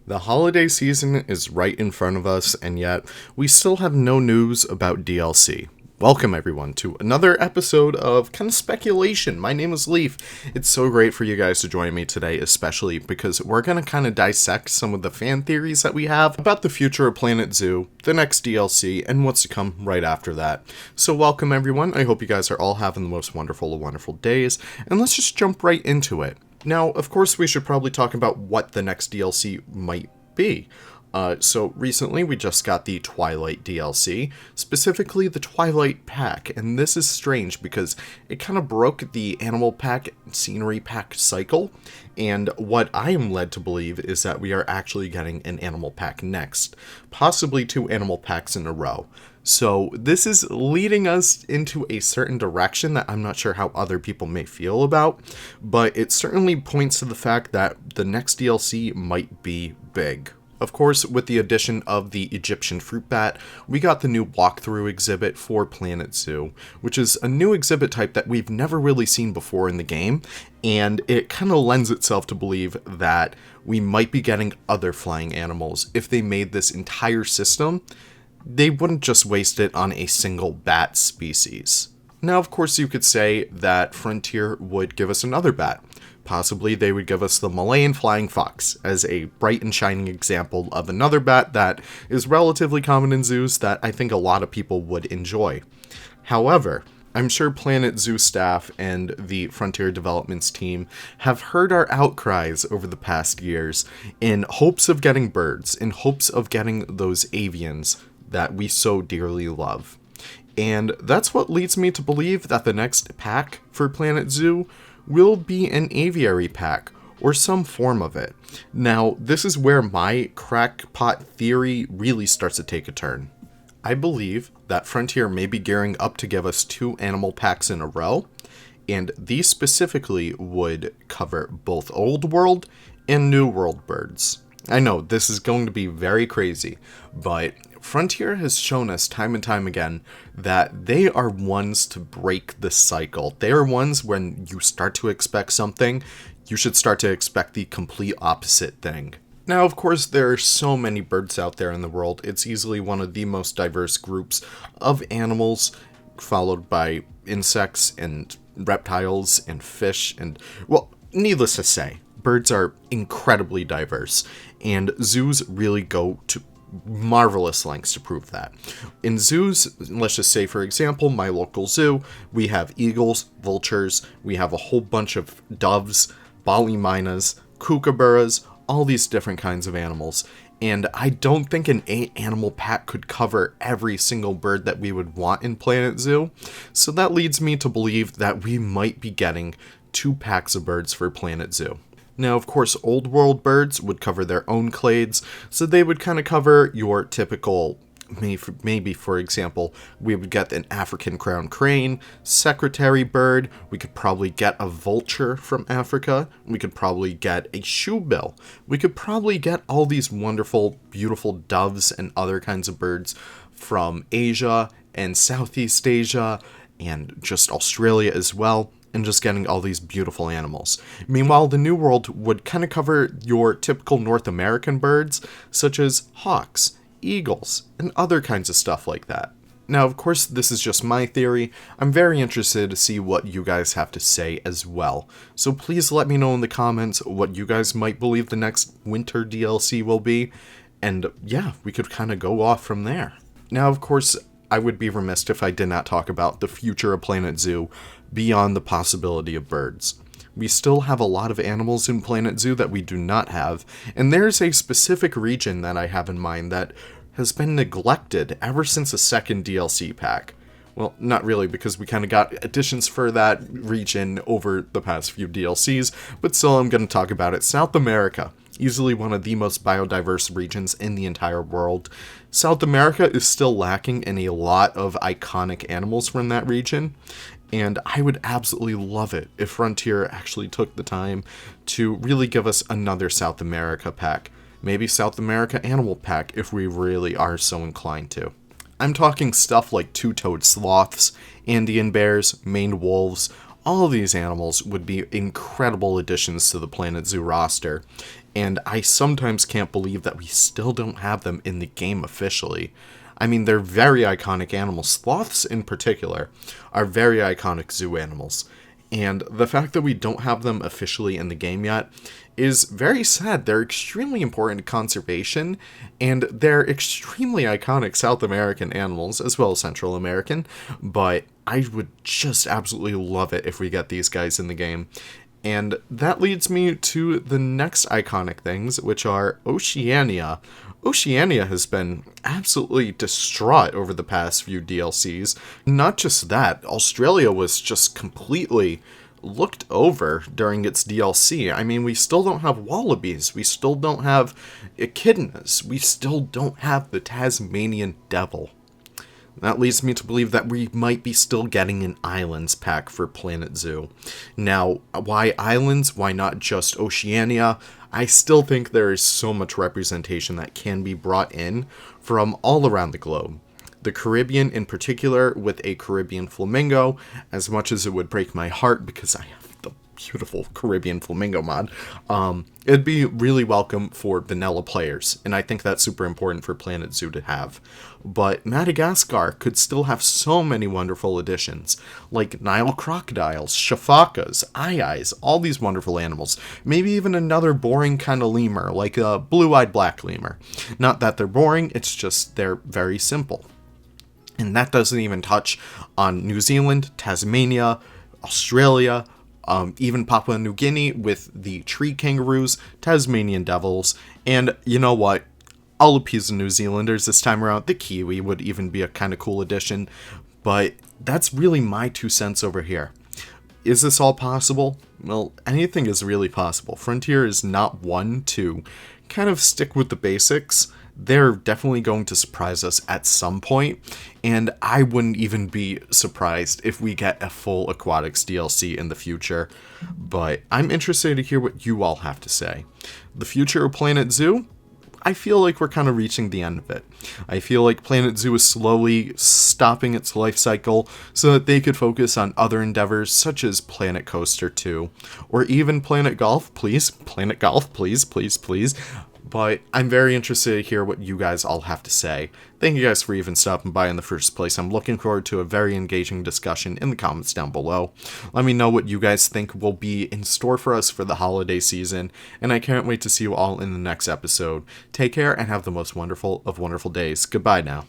The holiday season is right in front of us, and yet we still have no news about DLC. Welcome everyone to another episode of kind of speculation. My name is Leaf. It's so great for you guys to join me today, especially because we're going to kind of dissect some of the fan theories that we have about the future of Planet Zoo, the next DLC, and what's to come right after that. So welcome everyone. I hope you guys are all having the most wonderful of wonderful days, and let's just jump right into it. Now, of course, we should probably talk about what the next DLC might be. So recently we just got the Twilight DLC, specifically the Twilight Pack, and this is strange because it kind of broke the Animal Pack, Scenery Pack cycle, and what I am led to believe is that we are actually getting an Animal Pack next, possibly 2 Animal Packs in a row. So this is leading us into a certain direction that I'm not sure how other people may feel about, but it certainly points to the fact that the next DLC might be big. Of course, with the addition of the Egyptian fruit bat, we got the new walkthrough exhibit for Planet Zoo, which is a new exhibit type that we've never really seen before in the game, and it kind of lends itself to believe that we might be getting other flying animals. If they made this entire system, they wouldn't just waste it on a single bat species. Now, of course, you could say that Frontier would give us another bat. Possibly they would give us the Malayan flying fox as a bright and shining example of another bat that is relatively common in zoos that I think a lot of people would enjoy. However, I'm sure Planet Zoo staff and the Frontier Developments team have heard our outcries over the past years in hopes of getting birds, in hopes of getting those avians that we so dearly love. And that's what leads me to believe that the next pack for Planet Zoo will be an aviary pack, or some form of it. Now, this is where my crackpot theory really starts to take a turn. I believe that Frontier may be gearing up to give us 2 animal packs in a row, and these specifically would cover both Old World and New World birds. I know, this is going to be very crazy, but Frontier has shown us time and time again that they are ones to break the cycle. They are ones when you start to expect something, you should start to expect the complete opposite thing. Now, of course, there are so many birds out there in the world. It's easily one of the most diverse groups of animals, followed by insects and reptiles and fish and, well, needless to say, birds are incredibly diverse, and zoos really go to marvelous lengths to prove that. In zoos, let's just say, for example, my local zoo, we have eagles, vultures, we have a whole bunch of doves, bali mynas, kookaburras, all these different kinds of animals. And I don't think an 8 animal pack could cover every single bird that we would want in Planet Zoo. So that leads me to believe that we might be getting 2 packs of birds for Planet Zoo. Now, of course, Old World birds would cover their own clades, so they would kind of cover your typical, maybe for example, we would get an African crowned crane, secretary bird, we could probably get a vulture from Africa, we could probably get a shoebill, we could probably get all these wonderful, beautiful doves and other kinds of birds from Asia and Southeast Asia and just Australia as well, and just getting all these beautiful animals. Meanwhile, the New World would kind of cover your typical North American birds, such as hawks, eagles, and other kinds of stuff like that. Now, of course, this is just my theory. I'm very interested to see what you guys have to say as well. So please let me know in the comments what you guys might believe the next winter DLC will be. And yeah, we could kind of go off from there. Now, of course, I would be remiss if I did not talk about the future of Planet Zoo beyond the possibility of birds. We still have a lot of animals in Planet Zoo that we do not have, and there's a specific region that I have in mind that has been neglected ever since the second DLC pack. Well, not really, because we kind of got additions for that region over the past few DLCs, but still I'm going to talk about it. South America. Easily one of the most biodiverse regions in the entire world. South America is still lacking in a lot of iconic animals from that region, and I would absolutely love it if Frontier actually took the time to really give us another South America pack. Maybe South America Animal Pack if we really are so inclined to. I'm talking stuff like two-toed sloths, Andean bears, maned wolves, All of these animals would be incredible additions to the Planet Zoo roster, and I sometimes can't believe that we still don't have them in the game officially. I mean, they're very iconic animals. Sloths, in particular, are very iconic zoo animals. And the fact that we don't have them officially in the game yet is very sad. They're extremely important to conservation, and they're extremely iconic South American animals, as well as Central American, but I would just absolutely love it if we get these guys in the game. And that leads me to the next iconic things, which are Oceania. Oceania has been absolutely distraught over the past few DLCs. Not just that, Australia was just completely looked over during its DLC. I mean, we still don't have wallabies, we still don't have echidnas, we still don't have the Tasmanian devil. That leads me to believe that we might be still getting an islands pack for Planet Zoo. Now, why islands? Why not just Oceania? I still think there is so much representation that can be brought in from all around the globe. The Caribbean in particular, with a Caribbean flamingo, as much as it would break my heart because I have the beautiful Caribbean flamingo mod, it'd be really welcome for vanilla players, and I think that's super important for Planet Zoo to have. But Madagascar could still have so many wonderful additions, like Nile crocodiles, shafakas, aye-ayes, all these wonderful animals. Maybe even another boring kind of lemur, like a blue-eyed black lemur. Not that they're boring, it's just they're very simple. And that doesn't even touch on New Zealand, Tasmania, Australia, even Papua New Guinea with the tree kangaroos, Tasmanian devils, and you know what? I'll appease the New Zealanders this time around. The kiwi would even be a kind of cool addition, but that's really my 2 cents over here. Is this all possible? Well, anything is really possible. Frontier is not one to kind of stick with the basics. They're definitely going to surprise us at some point, and I wouldn't even be surprised if we get a full Aquatics DLC in the future, but I'm interested to hear what you all have to say. The future of Planet Zoo? I feel like we're kind of reaching the end of it. I feel like Planet Zoo is slowly stopping its life cycle so that they could focus on other endeavors such as Planet Coaster 2, or even Planet Golf, please. Planet Golf, please, please, please. But I'm very interested to hear what you guys all have to say. Thank you guys for even stopping by in the first place. I'm looking forward to a very engaging discussion in the comments down below. Let me know what you guys think will be in store for us for the holiday season, and I can't wait to see you all in the next episode. Take care and have the most wonderful of wonderful days. Goodbye now.